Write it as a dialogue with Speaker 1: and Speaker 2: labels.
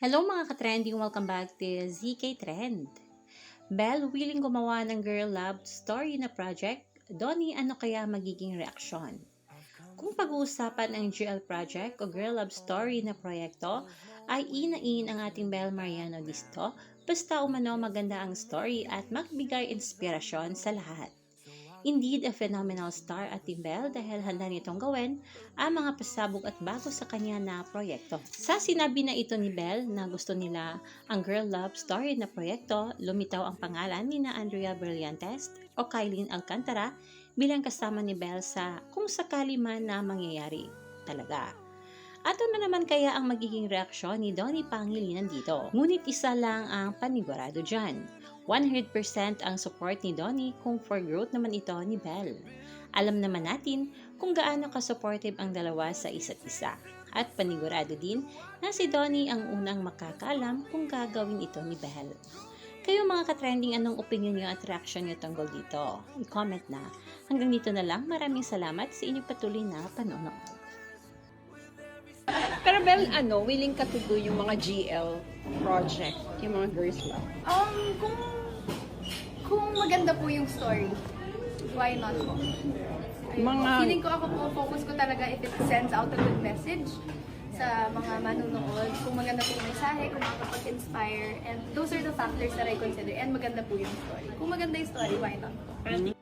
Speaker 1: Hello mga ka-trending! Welcome back to ZK Trend. Belle willing gumawa ng girl love story na project. Donnie, ano kaya magiging reaksyon? Kung pag-uusapan ang GL project o girl love story na proyekto, ay inain ang ating Belle Mariano Disto, basta umano maganda ang story at magbigay inspirasyon sa lahat. Indeed, a phenomenal star at Team Belle dahil handa nitong gawin ang mga pasabog at bago sa kanya na proyekto. Sa sinabi na ito ni Belle na gusto nila ang girl love story na proyekto, lumitaw ang pangalan ni na Andrea Brillantes o Kylene Alcantara bilang kasama ni Belle sa kung sakali man na mangyayari talaga. At ano naman kaya ang magiging reaksyon ni Donnie Pangilinan dito? Ngunit isa lang ang panigurado dyan. 100% ang support ni Donnie kung for growth naman ito ni Belle. Alam naman natin kung gaano ka-supportive ang dalawa sa isa't isa. At panigurado din na si Donnie ang unang makakaalam kung gagawin ito ni Belle. Kayo mga ka-trending, anong opinion niyo at reaction niyo tungkol dito? I-comment na. Hanggang dito na lang, maraming salamat sa inyong patuloy na panonood.
Speaker 2: Pero Belle, willing ka to do yung mga GL project, yung mga girls love?
Speaker 3: Kung maganda po yung story, why not po? Feeling ko ako po, focus ko talaga if it sends out a good message sa mga manunood. Kung maganda po yung mensahe, kung makakapag-inspire, and those are the factors that I consider. And maganda po yung story. Kung maganda yung story, why not po?